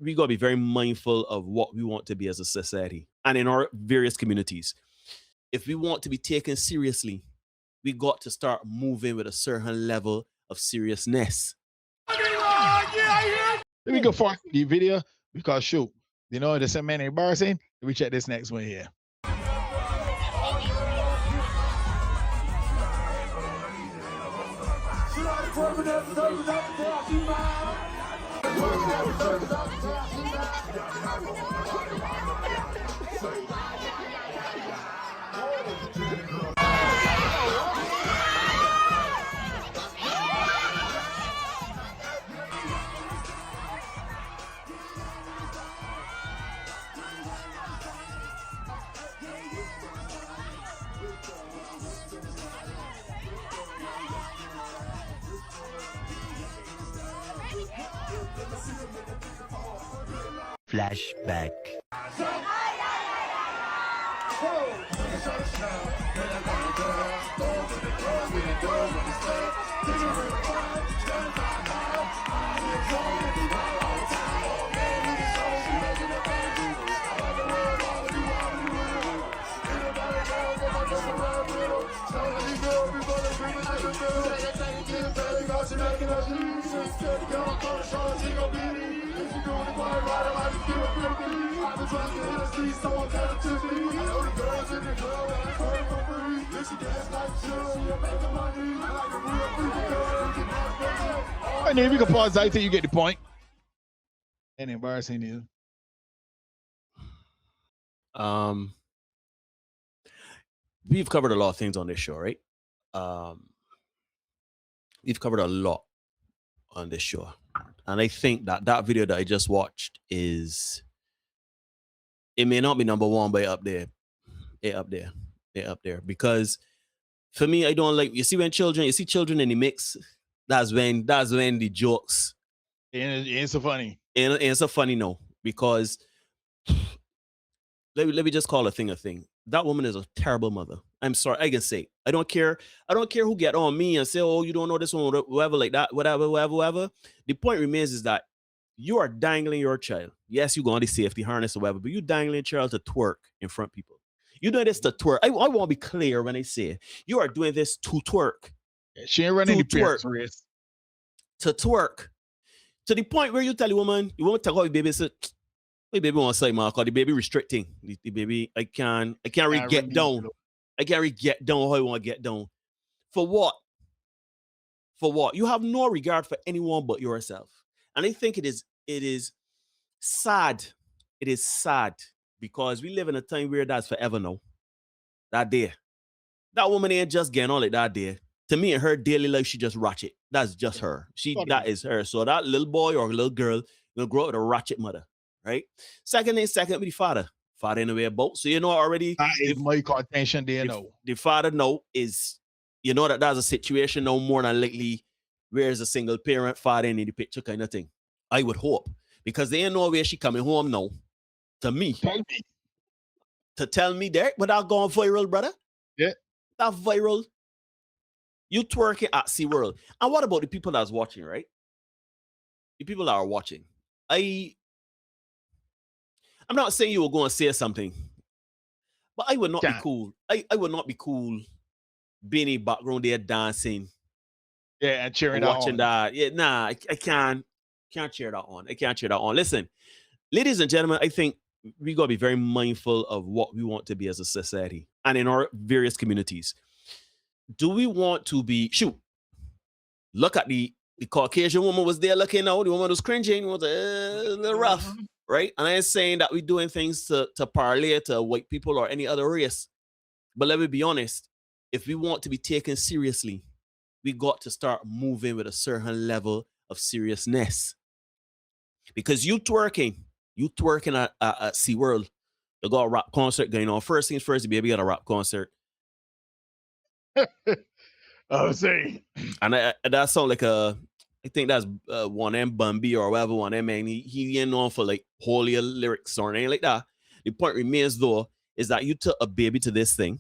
we got to be very mindful of what we want to be as a society and in our various communities. If we want to be taken seriously, we got to start moving with a certain level of seriousness. Let me go for the video because shoot, you know, there's so many embarrassing. Let me check this next one here. Flashback. And then we can pause right till you get the point. And embarrassing is. We've covered a lot of things on this show, right? We've covered a lot on this show. And I think that video that I just watched it may not be number one, but up there. It up there. Because for me, I don't like, you see children in the mix, that's when the jokes. It ain't so funny. It ain't so funny, no. Because let me just call a thing. That woman is a terrible mother. I'm sorry, I can say. I don't care who get on me and say, oh, you don't know this one, whatever, like that, whatever. The point remains is that you are dangling your child. Yes, you go on the safety harness or whatever, but you dangling your child to twerk in front of people. You doing this to twerk. I want to be clear when I say it. You are doing this to twerk. She ain't running the parents' race. To twerk. To the point where you tell the woman, you won't take out the baby, say, the baby won't say, Mark, or the baby restricting. The baby, I can't really get down. I can't really get down how I want to get down. For what? You have no regard for anyone but yourself. And I think it is sad. It is sad because we live in a time where that's forever now. That day. That woman ain't just getting on it that day. To me, in her daily life, she just ratchet. That's just her. That is her. So that little boy or little girl will grow up with a ratchet mother, right? Second with the father. Father in the way about. So you know already. That is my contention there now. The father now is, you know that's a situation now more than likely where is a single parent father in the picture kind of thing. I would hope. Because they ain't know where she coming home now. To me. To tell me that without going viral, brother. Yeah. That viral. You twerking at SeaWorld. And what about the people that's watching, right? The people that are watching. I'm not saying you were going to say something, but I would not be cool. I would not be cool being in the background there dancing. Yeah, and cheering watching on. That. Yeah, nah, I can't cheer that on. I can't cheer that on. Listen, ladies and gentlemen, I think we got to be very mindful of what we want to be as a society and in our various communities. Do we want to be, look at the Caucasian woman was there looking out, the woman was cringing, was a little rough, right? And I ain't saying that we're doing things to parlay to white people or any other race. But let me be honest, if we want to be taken seriously, we got to start moving with a certain level of seriousness. Because you twerking at SeaWorld, you got a rap concert going on. First things first, the baby got a rap concert. I was saying. And that sound like I think that's one M Bambi or whatever one M, man. He ain't known for like holier lyrics or anything like that. The point remains though, is that you took a baby to this thing.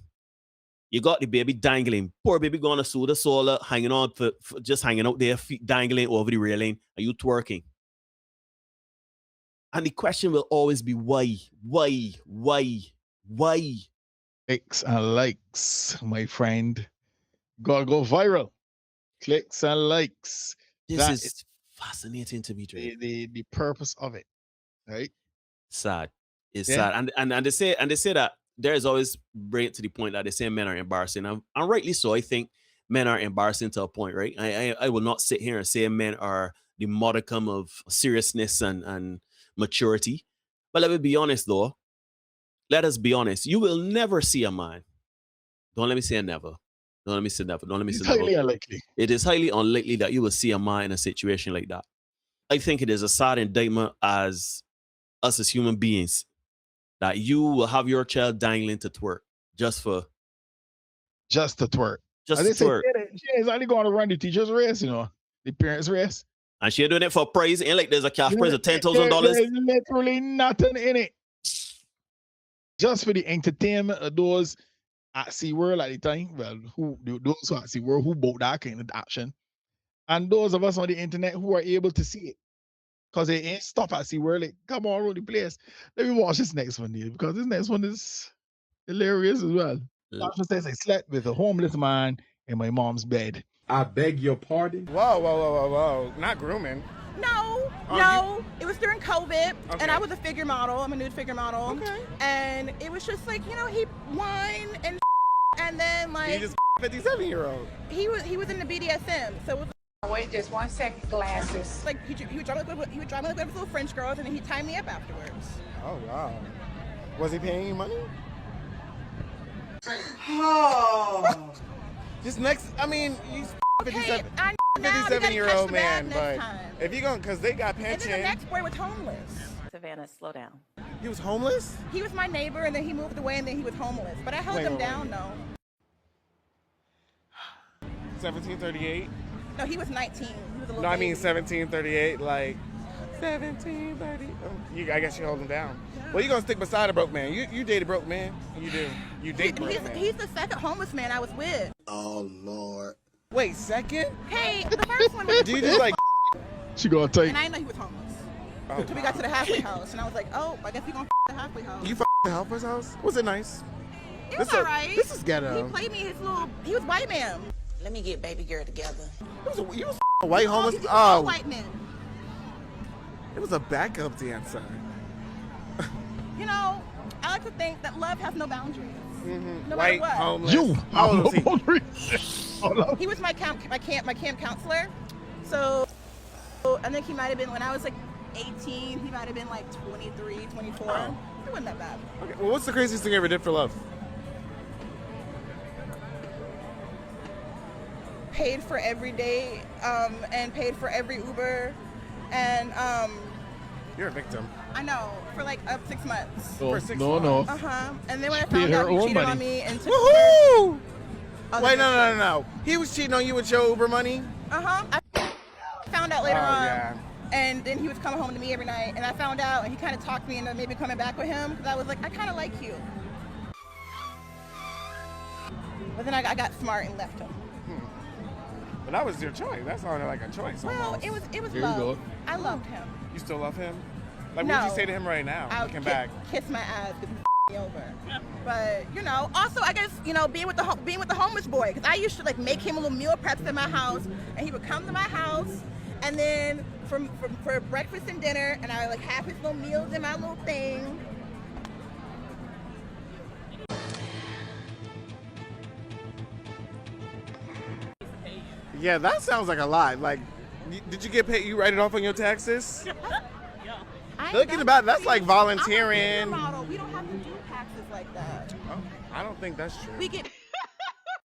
You got the baby dangling. Poor baby going to sue the solar, hanging on for just hanging out there, feet dangling over the railing. Are you twerking? And the question will always be why? Clicks and likes, my friend. Gotta go viral. Clicks and likes. This That is fascinating to me, Dre. the purpose of it, right? Sad. It's Yeah. sad. And they say that there is always bring it to the point that they say men are embarrassing. And rightly so. I think men are embarrassing to a point, right? I will not sit here and say men are the modicum of seriousness and maturity. But let me be honest though. Let us be honest. You will never see a man. Don't let me say never. Don't let me say never. Don't let me It's say never. highly unlikely. It is highly unlikely that you will see a man in a situation like that. I think it is a sad indictment as us as human beings that you will have your child dangling to twerk just to twerk. Just and to twerk. She is only going to run the teacher's race, the parents' race. And she doing it for praise. Ain't like there's a cash prize of $10,000. There's literally nothing in it. Just for the entertainment of those at SeaWorld at the time. Well, those who at SeaWorld who bought that kind of action. And those of us on the internet who are able to see it. Because it ain't stuff at SeaWorld. Like, come on, run the place. Let me watch this next one, dude, because this next one is hilarious as well. Doctor says I slept with a homeless man in my mom's bed. I beg your pardon? Whoa. Not grooming. No. It was during COVID, and I was a figure model. I'm a nude figure model. Okay. And it was just like, he whined and then like He just 57-year-old. he was in the BDSM, so it was Wait just 1 second, glasses. like he would drive me like with little French girls, and then he'd tie me up afterwards. Oh wow. Was he paying you money? Oh. Just next. I mean, he's Hey, 57. I now, you gotta 57-year-old catch the man, bag but next time. if you going, because they got And then the pension. next boy was homeless. Savannah, slow down. He was homeless? He was my neighbor, and then he moved away, and then he was homeless. But I held him down, though. 1738? No, he was 19. He was a little No, I mean baby. 1738, like 1730. I guess you hold him down. Well, you gonna stick beside a broke man. You date a broke man. You do. You date broke man. He's the second homeless man I was with. Oh, Lord. Wait, second? Hey, the first one was Do you just like? She gonna take. and I didn't know he was homeless. Oh, Until we got to the halfway house, and I was like, oh, I guess we gonna the halfway house. you the helper's house? Was it nice? It was This a- alright. this is ghetto. He played me he was white man. Let me get baby girl together. You was a white homeless. He was all Oh, white men. it was a backup dancer. I like to think that love has no boundaries. No White matter what. homeless. You. How old was he? He was my camp counselor. So, I think he might have been, when I was like 18, he might have been like 23, 24. Oh. It wasn't that bad. Okay, well, what's the craziest thing you ever did for love? Paid for every day, and paid for every Uber, and You're a victim. I know, for like 6 months. For 6 No. Uh-huh. And then when I She paid found her out he own cheated money. on me and took Woohoo! other Wait, bitches. no. He was cheating on you with your Uber money? Uh-huh. I found out later on. Yeah. And then he was coming home to me every night, and I found out, and he kind of talked me into maybe coming back with him, because I was like, I kind of like you. But then I got smart and left him. But that was your choice. That sounded like a choice. Well, almost. it was There you love. go. I loved him. You still love him? Like, No. what would you say to him right now, I looking would back? kiss my ass because he me over. But also I guess being with the homeless boy, because I used to like make him little meal preps in my house, and he would come to my house, and then for breakfast and dinner, and I would like have his little meals in my little thing. Yeah, that sounds like a lot. Like, did you get paid? You write it off on your taxes? Thinking about that's like volunteering. I'm a model. We don't have to do taxes like that. Oh, I don't think that's true. We get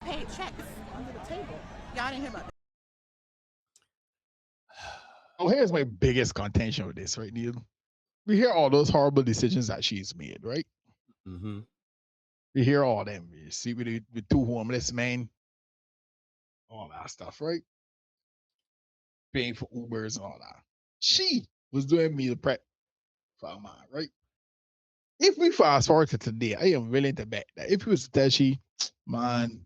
paid checks under the table. Y'all didn't hear about that. Oh, here's my biggest contention with this, right, Neil? We hear all those horrible decisions that she's made, right? Mm-hmm. We hear all them. You see, with two homeless men, all that stuff, right? Paying for Ubers and all that. She was doing meal prep for a man, right? If we fast forward to today, I am willing to bet that if he was to tell she find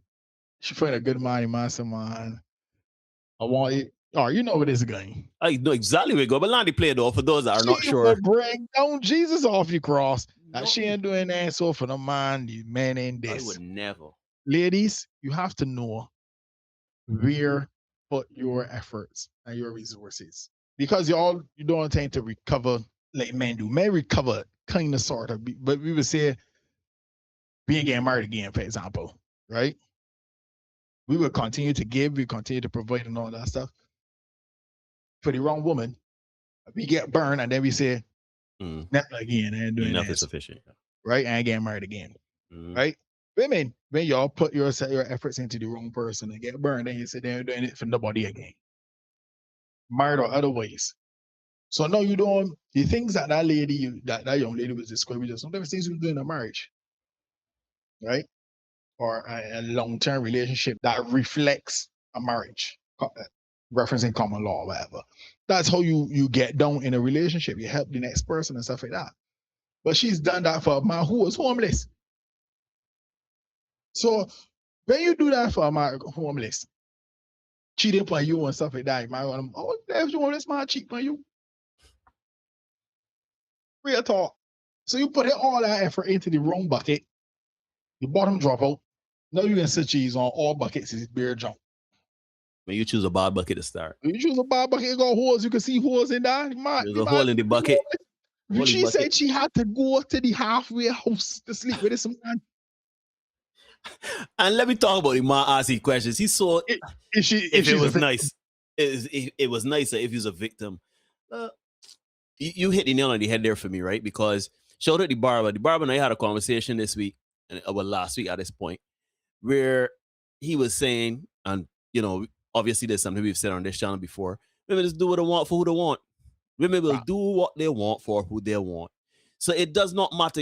a good man, man, I want it. Oh, you know what is going. I know exactly where we go, but Landy play though for those that are not She sure. will bring down Jesus off your cross. That No. she ain't doing that so for the man, the man in I this. would never. Ladies, you have to know where put your efforts and your resources. Because you don't tend to recover like men do. Men recover kind of sort of, but we would say being getting married again, for example, right? We will continue to give, we continue to provide and all that stuff. For the wrong woman, we get burned and then we say, never again, I ain't doing Enough that. is sufficient. Right? I ain't getting married again. Right? Women, when y'all put your efforts into the wrong person and get burned, then you sit there doing it for nobody again. Married or otherwise. So no, you don't. The things that lady, that young lady was describing, just sometimes things we do in a marriage, right? Or a long-term relationship that reflects a marriage, referencing common law or whatever. That's how you get down in a relationship. You help the next person and stuff like that. But she's done that for a man who was homeless. So when you do that for a man homeless, cheating on you and stuff like that, you might want to, oh, if you want this man cheat on you. Real talk. So you put all that effort into the wrong bucket, the bottom drop out. Now you can set cheese on all buckets is beer jump. When you choose a bad bucket to start. When you choose a bad bucket, it got holes. You can see holes in that. There's a hole in the bucket. She said she had to go to the halfway house to sleep with this man. And let me talk about the man asking questions. He saw if it was nice. It was nicer if he was a victim. You hit the nail on the head there for me, right? Because shout out the barber. The barber and I had a conversation this week, last week at this point, where he was saying, and obviously there's something we've said on this channel before, women just do what they want for who they want. Women will do what they want for who they want. So it does not matter.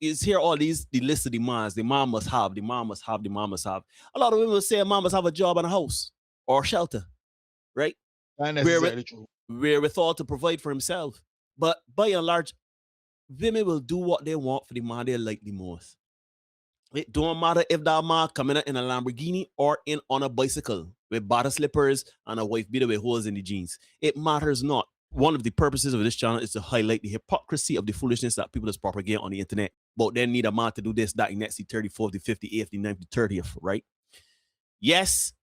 It's here all the list of demands. The man must have, the man must have, the man must have. A lot of women will say a man must have a job and a house or shelter, right? Not necessarily true. Wherewithal to provide for himself. But by and large, women will do what they want for the man they like the most. It don't matter if that man coming in a Lamborghini or on a bicycle with bottom slippers and a wife beater with holes in the jeans. It matters not. One of the purposes of this channel is to highlight the hypocrisy of the foolishness that people just propagate on the internet. But they need a man to do this, that, and next, the 30th, 40th, 50th, 80th, 90th, 30th, right? Yes,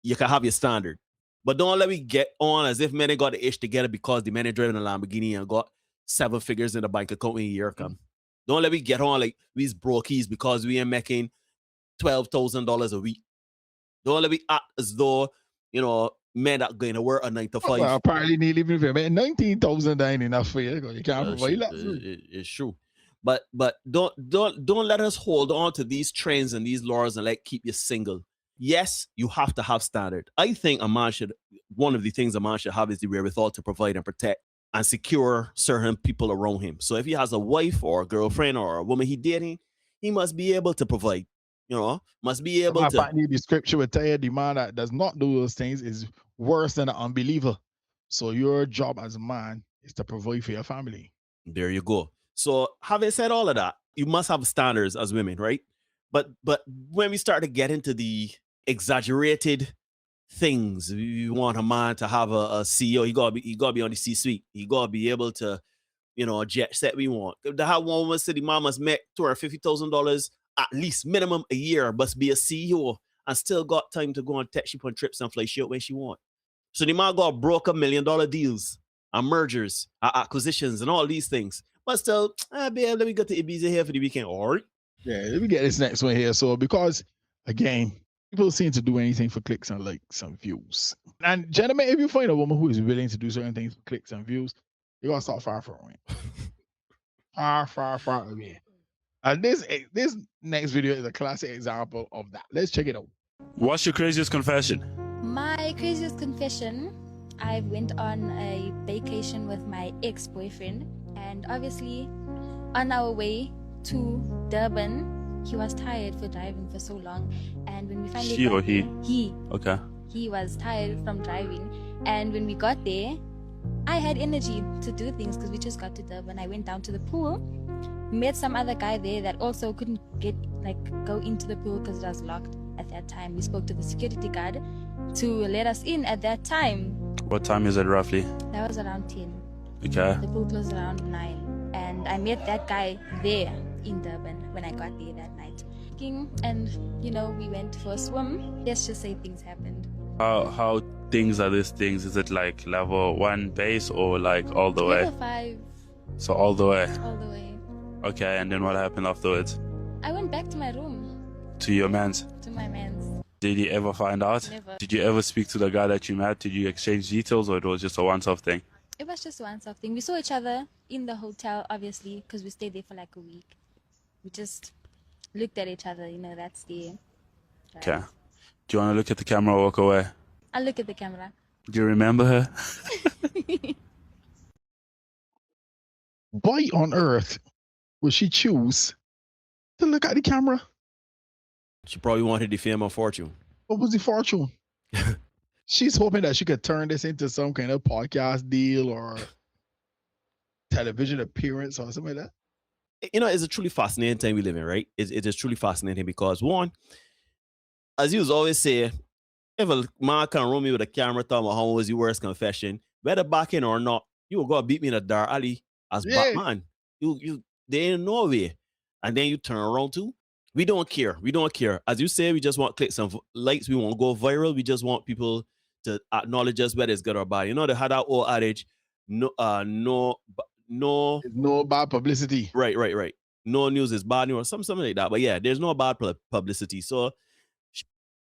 you can have your standard. But don't let me get on as if men ain't got the ish together because the men are driving a Lamborghini and got 7 figures in the bank account when a year come. Don't let me get on like we's brokies because we ain't making $12,000 a week. Don't let me act as though, men that going to work a 9 to 5. Well, apparently need living if you make 19,000 ain't enough for you. You can't provide that. It's true. But don't let us hold on to these trends and these laws and keep you single. Yes, you have to have standard. I think one of the things a man should have is the wherewithal to provide and protect and secure certain people around him. So if he has a wife or a girlfriend or a woman he dating, he must be able to provide. Must be able to. The scripture would tell you the man that does not do those things is worse than an unbeliever. So your job as a man is to provide for your family. There you go. So having said all of that, you must have standards as women, right? But when we start to get into the exaggerated things, you want a man to have a CEO. He gotta be on the C-suite. He gotta be able to, jet set we want. To have one woman say the man must make $250,000 at least minimum a year, must be a CEO and still got time to go on tech ship on trips and fly shit when she want. So the man got broke $1 million deals and mergers, acquisitions, and all these things. But still, babe, let me go to Ibiza here for the weekend. All right. Yeah, let me get this next one here. So because again, people seem to do anything for clicks and likes and views. And gentlemen, if you find a woman who is willing to do certain things for clicks and views, you gotta start far from it. Far away. And this next video is a classic example of that. Let's check it out. What's your craziest confession? My craziest confession, I went on a vacation with my ex-boyfriend, and obviously on our way to Durban, he was tired for driving for so long, and when we finally She or he? He. Okay. He was tired from driving, and when we got there, I had energy to do things because we just got to Durban. I went down to the pool, met some other guy there that also couldn't go into the pool because it was locked at that time. We spoke to the security guard. to let us in at that time. What time is it roughly? That was around 10. Okay. The pool closed around 9. And I met that guy there in Durban when I got there that night. And, you know, we went for a swim. Let's just say things happened. How things are these things? Is it like level 1 base or like all the way? Level 5, So all the way. all the way. Okay, and then what happened afterwards? I went back to my room, To your man's? to my man's. Did he ever find out? Never. Did you ever speak to the guy that you met? Did you exchange details or it was just a once-off thing? It was just one off thing. We saw each other in the hotel, obviously, because we stayed there for like a week. We just looked at each other, you know, that's the... Okay. Do you want to look at the camera or walk away? I'll look at the camera. Do you remember her? Why on earth would she choose to look at the camera? She probably wanted the fame and fortune. What was the fortune? She's hoping that she could turn this into some kind of podcast deal or television appearance or something like that. You know, it's a truly fascinating time we live in, right? It is truly fascinating because one, as you always say, if a man can roll me with a camera, tell me how was your worst confession, whether back in or not, you will go beat me in a dark alley as Batman. There ain't no way. And then you turn around too. We don't care. We don't care. As you say, we just want clicks and likes. We want to go viral. We just want people to acknowledge us, whether it's good or bad. You know, they had that old adage, no bad publicity. Right. No news is bad news or something like that. But yeah, there's no bad publicity. So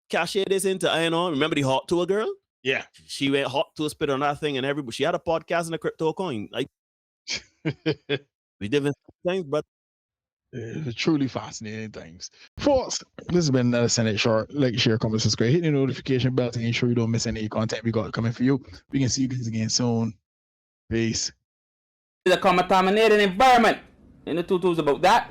cashier this into, you know, remember the hot tour girl? Yeah. She went hot to a spit on that thing and everybody, she had a podcast in a crypto coin. Like, we different things, but it's truly fascinating things. Folks, this has been another Senate Short. Like, share, comment, subscribe, hit the notification bell to ensure you don't miss any content we got coming for you. We can see you guys again soon. Peace. It's a contaminated environment. And the tutu's about that.